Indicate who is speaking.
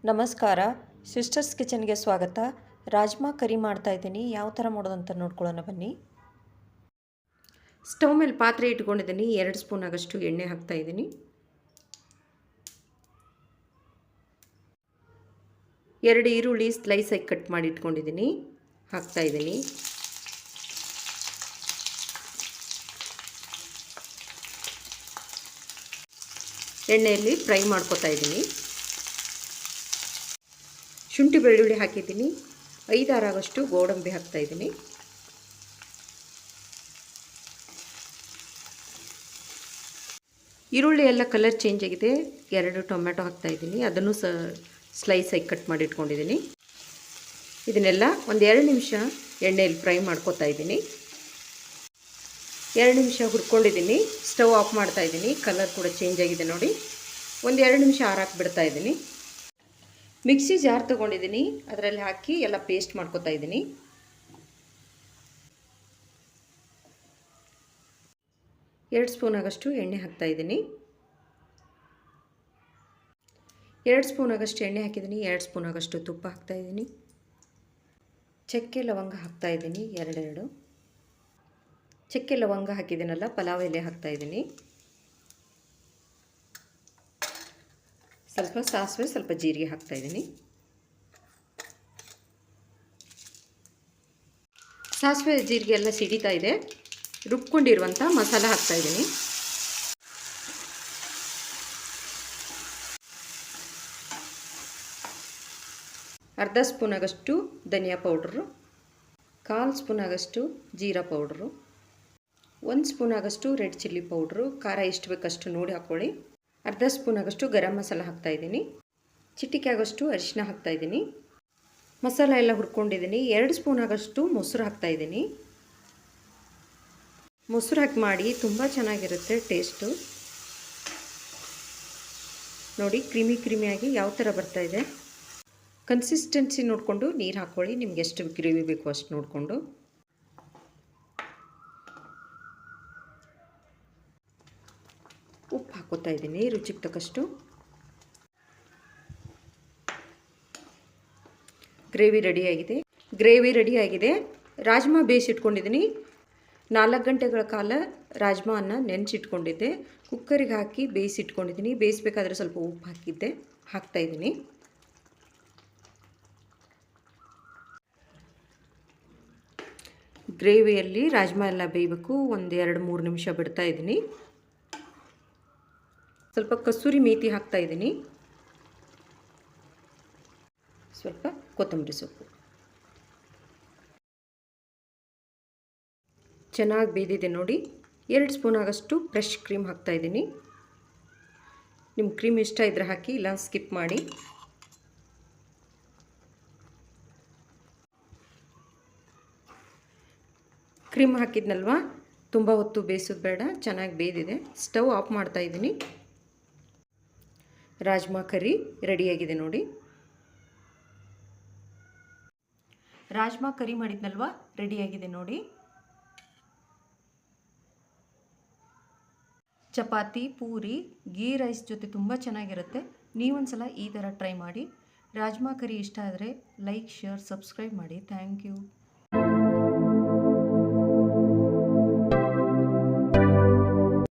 Speaker 1: ನಮಸ್ಕಾರ, ಸಿಸ್ಟರ್ಸ್ ಕಿಚನ್ಗೆ ಸ್ವಾಗತ. ರಾಜ್ಮಾ ಕರಿ ಮಾಡ್ತಾ ಇದ್ದೀನಿ. ಯಾವ ಥರ ಮಾಡೋದಂತ ನೋಡ್ಕೊಳ್ಳೋಣ ಬನ್ನಿ. ಸ್ಟವ್ ಮೇಲೆ ಪಾತ್ರೆ ಇಟ್ಕೊಂಡಿದ್ದೀನಿ. 2 ಸ್ಪೂನ್ ಆಗಷ್ಟು ಎಣ್ಣೆ ಹಾಕ್ತಾ ಇದ್ದೀನಿ. 2 ಈರುಳ್ಳಿ ಸ್ಲೈಸ್ ಆಗಿ ಕಟ್ ಮಾಡಿ ಇಟ್ಕೊಂಡಿದ್ದೀನಿ, ಹಾಕ್ತಾ ಇದ್ದೀನಿ. ಎಣ್ಣೆಯಲ್ಲಿ ಫ್ರೈ ಮಾಡ್ಕೊತಾ ಇದ್ದೀನಿ. ಶುಂಠಿ ಬೆಳ್ಳುಳ್ಳಿ ಹಾಕಿದ್ದೀನಿ. 5-6 ಆಗಷ್ಟು ಗೋಡಂಬಿ ಹಾಕ್ತಾ ಇದ್ದೀನಿ. ಈರುಳ್ಳಿ ಎಲ್ಲ ಕಲರ್ ಚೇಂಜ್ ಆಗಿದೆ. 2 ಟೊಮೆಟೊ ಹಾಕ್ತಾ ಇದ್ದೀನಿ. ಅದನ್ನು ಸ್ಲೈಸ್ ಆಗಿ ಕಟ್ ಮಾಡಿ ಇಟ್ಕೊಂಡಿದ್ದೀನಿ. ಇದನ್ನೆಲ್ಲ ಒಂದು 2 ನಿಮಿಷ ಎಣ್ಣೆಯಲ್ಲಿ ಫ್ರೈ ಮಾಡ್ಕೊತಾ ಇದ್ದೀನಿ. 2 ನಿಮಿಷ ಹುರ್ಕೊಂಡಿದ್ದೀನಿ. ಸ್ಟವ್ ಆಫ್ ಮಾಡ್ತಾ ಇದ್ದೀನಿ. ಕಲರ್ ಕೂಡ ಚೇಂಜ್ ಆಗಿದೆ ನೋಡಿ. ಒಂದು 2 ನಿಮಿಷ ಆರಾಕಿ ಬಿಡ್ತಾ ಇದ್ದೀನಿ. ಮಿಕ್ಸಿ ಜಾರ್ ತೊಗೊಂಡಿದ್ದೀನಿ, ಅದರಲ್ಲಿ ಹಾಕಿ ಎಲ್ಲ ಪೇಸ್ಟ್ ಮಾಡ್ಕೊತಾ ಇದ್ದೀನಿ. ಎರಡು ಸ್ಪೂನ್ ಆಗಷ್ಟು ಎಣ್ಣೆ ಹಾಕ್ತಾ ಇದ್ದೀನಿ. 2 ಸ್ಪೂನ್ ಆಗಷ್ಟು ಎಣ್ಣೆ ಹಾಕಿದ್ದೀನಿ. 2 ಸ್ಪೂನ್ ಆಗಷ್ಟು ತುಪ್ಪ ಹಾಕ್ತಾ ಇದ್ದೀನಿ. ಚಕ್ಕೆ ಲವಂಗ ಹಾಕ್ತಾ ಇದ್ದೀನಿ. 2 ಚಕ್ಕೆ ಲವಂಗ ಹಾಕಿದ್ದೀನಲ್ಲ, ಪಲಾವ್ ಎಲೆ ಹಾಕ್ತಾ ಇದ್ದೀನಿ. ಸ್ವಲ್ಪ ಸಾಸಿವೆ, ಸ್ವಲ್ಪ ಜೀರಿಗೆ ಹಾಕ್ತಾ ಇದ್ದೀನಿ. ಸಾಸಿವೆ ಜೀರಿಗೆ ಎಲ್ಲ ಸಿಡಿತಾ ಇದೆ. ರುಬ್ಕೊಂಡಿರುವಂಥ ಮಸಾಲ ಹಾಕ್ತಾ ಇದ್ದೀನಿ. ಅರ್ಧ ಸ್ಪೂನ್ ಆಗಷ್ಟು ಧನಿಯಾ ಪೌಡ್ರು, 1/4 ಸ್ಪೂನ್ ಆಗಷ್ಟು ಜೀರಾ ಪೌಡ್ರು, 1 ಸ್ಪೂನ್ ಆಗಷ್ಟು ರೆಡ್ ಚಿಲ್ಲಿ ಪೌಡ್ರು. ಖಾರ ಎಷ್ಟು ಬೇಕಷ್ಟು ನೋಡಿ ಹಾಕ್ಕೊಳ್ಳಿ. ಅರ್ಧ ಸ್ಪೂನ್ ಆಗಷ್ಟು ಗರಂ ಮಸಾಲ ಹಾಕ್ತಾ ಇದ್ದೀನಿ. ಚಿಟಿಕೆ ಆಗಷ್ಟು ಅರಿಶಿನ ಹಾಕ್ತಾ ಇದ್ದೀನಿ. ಮಸಾಲ ಎಲ್ಲ ಹುರ್ಕೊಂಡಿದ್ದೀನಿ. 2 ಸ್ಪೂನ್ ಆಗಷ್ಟು ಮೊಸರು ಹಾಕ್ತಾ ಇದ್ದೀನಿ. ಮೊಸರು ಹಾಕಿ ಮಾಡಿ ತುಂಬ ಚೆನ್ನಾಗಿರುತ್ತೆ ಟೇಸ್ಟು. ನೋಡಿ ಕ್ರೀಮಿಯಾಗಿ ಯಾವ ಥರ ಬರ್ತಾ ಇದೆ. ಕನ್ಸಿಸ್ಟೆನ್ಸಿ ನೋಡಿಕೊಂಡು ನೀರು ಹಾಕ್ಕೊಳ್ಳಿ. ನಿಮ್ಗೆ ಎಷ್ಟು ಗ್ರೇವಿ ಬೇಕು ಅಷ್ಟು ನೋಡಿಕೊಂಡು. ಉಪ್ಪು ಹಾಕೋತಾ ಇದ್ದೀನಿ ರುಚಿಗೆ ತಕ್ಕಷ್ಟು. ಗ್ರೇವಿ ರೆಡಿಯಾಗಿದೆ. ರಾಜ್ಮಾ ಬೇಯಿಸಿಟ್ಕೊಂಡಿದ್ದೀನಿ. 4 ಗಂಟೆಗಳ ಕಾಲ ರಾಜ್ಮಾನ ನೆನೆಸಿಟ್ಕೊಂಡಿದ್ದೆ. ಕುಕ್ಕರಿಗೆ ಹಾಕಿ ಬೇಯಿಸಿಟ್ಕೊಂಡಿದ್ದೀನಿ. ಬೇಯಿಸಬೇಕಾದ್ರೆ ಸ್ವಲ್ಪ ಉಪ್ಪು ಹಾಕ್ತಾ ಇದ್ದೀನಿ. ಗ್ರೇವಿಯಲ್ಲಿ ರಾಜ್ಮಾ ಎಲ್ಲ ಬೇಯಬೇಕು. ಒಂದು 2-3 ನಿಮಿಷ ಬಿಡ್ತಾ ಇದ್ದೀನಿ. ಸ್ವಲ್ಪ ಕಸೂರಿ ಮೇಥಿ ಹಾಕ್ತಾ ಇದ್ದೀನಿ. ಸ್ವಲ್ಪ ಕೊತ್ತಂಬರಿ ಸೊಪ್ಪು. ಚೆನ್ನಾಗಿ ಬೇಯ್ದಿದೆ ನೋಡಿ. 2 ಸ್ಪೂನ್ ಆಗಷ್ಟು ಫ್ರೆಶ್ ಕ್ರೀಮ್ ಹಾಕ್ತಾ ಇದ್ದೀನಿ. ನಿಮ್ಮ ಕ್ರೀಮ್ ಇಷ್ಟ ಇದ್ದರೆ ಹಾಕಿ, ಇಲ್ಲ ಸ್ಕಿಪ್ ಮಾಡಿ. ಕ್ರೀಮ್ ಹಾಕಿದ್ನಲ್ವ, ತುಂಬ ಹೊತ್ತು ಬೇಯಿಸೋದು ಬೇಡ. ಚೆನ್ನಾಗಿ ಬೇಯ್ದಿದೆ. ಸ್ಟವ್ ಆಫ್ ಮಾಡ್ತಾ ಇದ್ದೀನಿ. ರಾಜ್ಮಾ ಕರಿ ರೆಡಿಯಾಗಿದೆ ನೋಡಿ. ರಾಜ್ಮಾ ಕರಿ ಮಾಡಿದ್ನಲ್ವ, ರೆಡಿಯಾಗಿದೆ ನೋಡಿ. ಚಪಾತಿ, ಪೂರಿ, ಗೀ ರೈಸ್ ಜೊತೆ ತುಂಬ ಚೆನ್ನಾಗಿರುತ್ತೆ. ನೀವೊಂದ್ಸಲ ಈ ಥರ ಟ್ರೈ ಮಾಡಿ. ರಾಜ್ಮಾ ಕರಿ ಇಷ್ಟ ಆದರೆ ಲೈಕ್, ಶೇರ್, ಸಬ್ಸ್ಕ್ರೈಬ್ ಮಾಡಿ. Thank you.